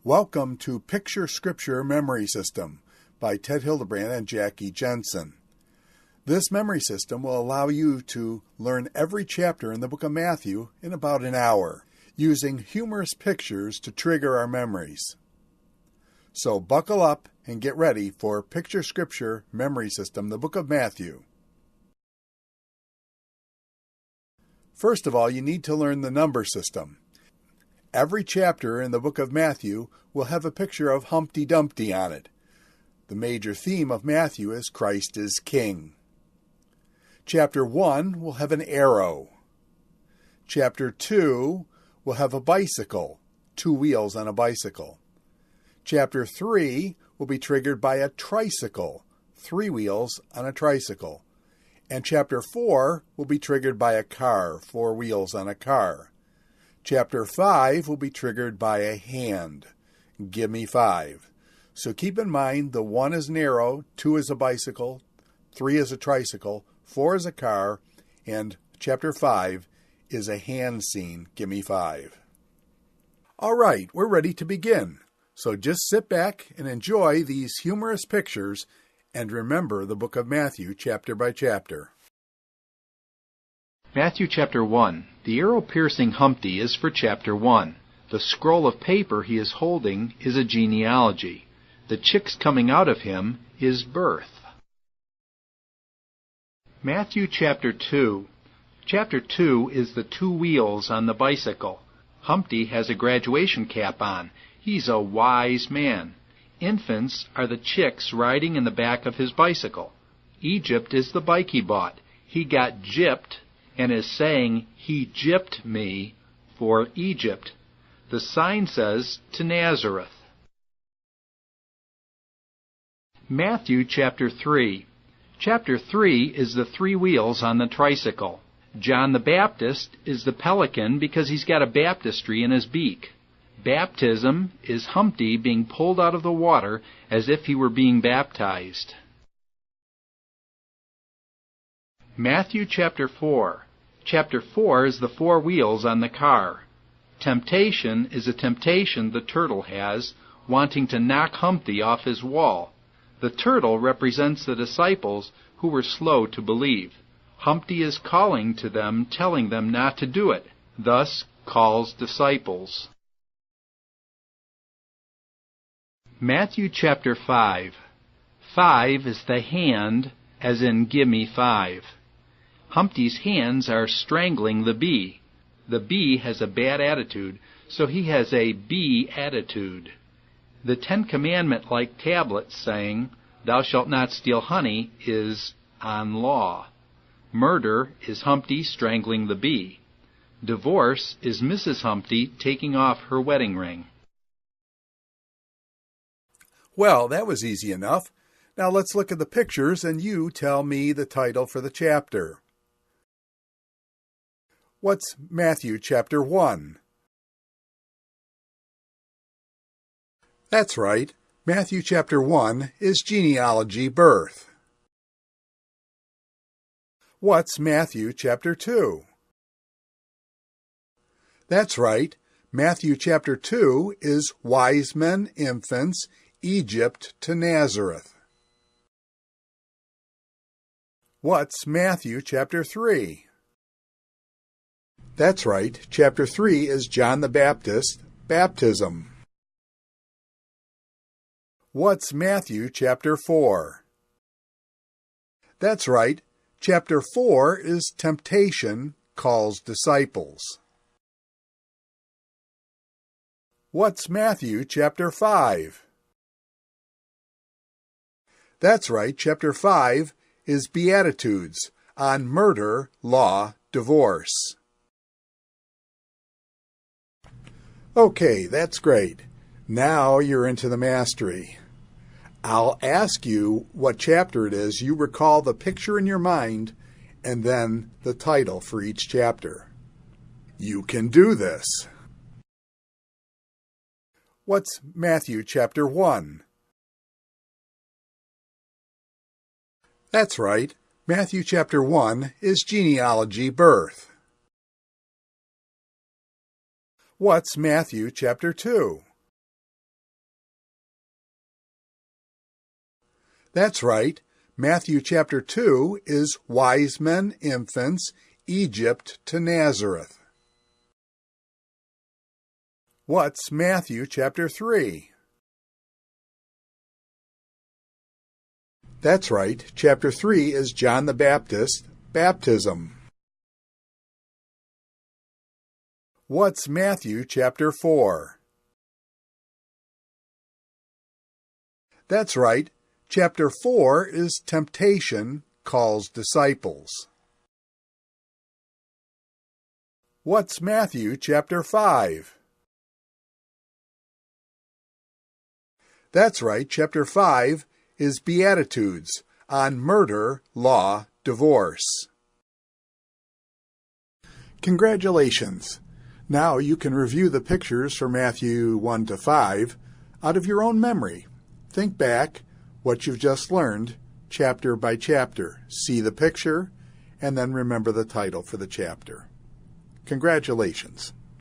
Welcome to Picture Scripture Memory System by Ted Hildebrandt and Jackie Jensen. This memory system will allow you to learn every chapter in the book of Matthew in about an hour, using humorous pictures to trigger our memories. So buckle up and get ready for Picture Scripture Memory System, the book of Matthew. First of all, you need to learn the number system. Every chapter in the book of Matthew will have a picture of Humpty Dumpty on it. The major theme of Matthew is Christ is King. Chapter 1 will have an arrow. Chapter 2 will have a bicycle, 2 wheels on a bicycle. Chapter 3 will be triggered by a tricycle, 3 wheels on a tricycle. And Chapter 4 will be triggered by a car, 4 wheels on a car. Chapter 5 will be triggered by a hand. Give me 5. So keep in mind the 1 is an arrow, 2 is a bicycle, 3 is a tricycle, 4 is a car, and Chapter 5 is a hand scene. Give me 5. All right, we're ready to begin. So just sit back and enjoy these humorous pictures and remember the book of Matthew chapter by chapter. Matthew chapter 1. The arrow-piercing Humpty is for chapter 1. The scroll of paper he is holding is a genealogy. The chicks coming out of him is birth. Matthew chapter 2. Chapter 2 is the 2 wheels on the bicycle. Humpty has a graduation cap on. He's a wise man. Infants are the chicks riding in the back of his bicycle. Egypt is the bike he bought. He got gypped and is saying, "He gypped me," for Egypt. The sign says, "To Nazareth." Matthew chapter 3. Chapter 3 is the 3 wheels on the tricycle. John the Baptist is the pelican because he's got a baptistry in his beak. Baptism is Humpty being pulled out of the water as if he were being baptized. Matthew chapter 4. Chapter 4 is the 4 wheels on the car. Temptation is a temptation the turtle has, wanting to knock Humpty off his wall. The turtle represents the disciples who were slow to believe. Humpty is calling to them, telling them not to do it, thus calls disciples. Matthew chapter 5. 5 is the hand, as in give me 5. Humpty's hands are strangling the bee. The bee has a bad attitude, so he has a bee attitude. The 10 Commandment-like tablet saying, "Thou shalt not steal honey," is on law. Murder is Humpty strangling the bee. Divorce is Mrs. Humpty taking off her wedding ring. Well, that was easy enough. Now let's look at the pictures and you tell me the title for the chapter. What's Matthew chapter 1? That's right. Matthew chapter 1 is genealogy, birth. What's Matthew chapter 2? That's right. Matthew chapter 2 is wise men, infants, Egypt to Nazareth. What's Matthew chapter 3? That's right. Chapter 3 is John the Baptist, baptism. What's Matthew chapter 4? That's right. Chapter 4 is temptation, calls disciples. What's Matthew chapter 5? That's right. Chapter 5 is Beatitudes, on murder, law, divorce. Okay, that's great. Now you're into the mastery. I'll ask you what chapter it is. You recall the picture in your mind and then the title for each chapter. You can do this. What's Matthew chapter 1? That's right. Matthew chapter 1 is genealogy, birth. What's Matthew chapter 2? That's right. Matthew chapter 2 is Wise Men, Infants, Egypt to Nazareth. What's Matthew chapter 3? That's right. Chapter 3 is John the Baptist, Baptism. What's Matthew chapter 4? That's right. Chapter 4 is Temptation Calls Disciples. What's Matthew chapter 5? That's right. Chapter 5 is Beatitudes on murder, law, divorce. Congratulations! Now you can review the pictures for Matthew 1 to 5 out of your own memory. Think back what you've just learned, chapter by chapter. See the picture, and then remember the title for the chapter. Congratulations!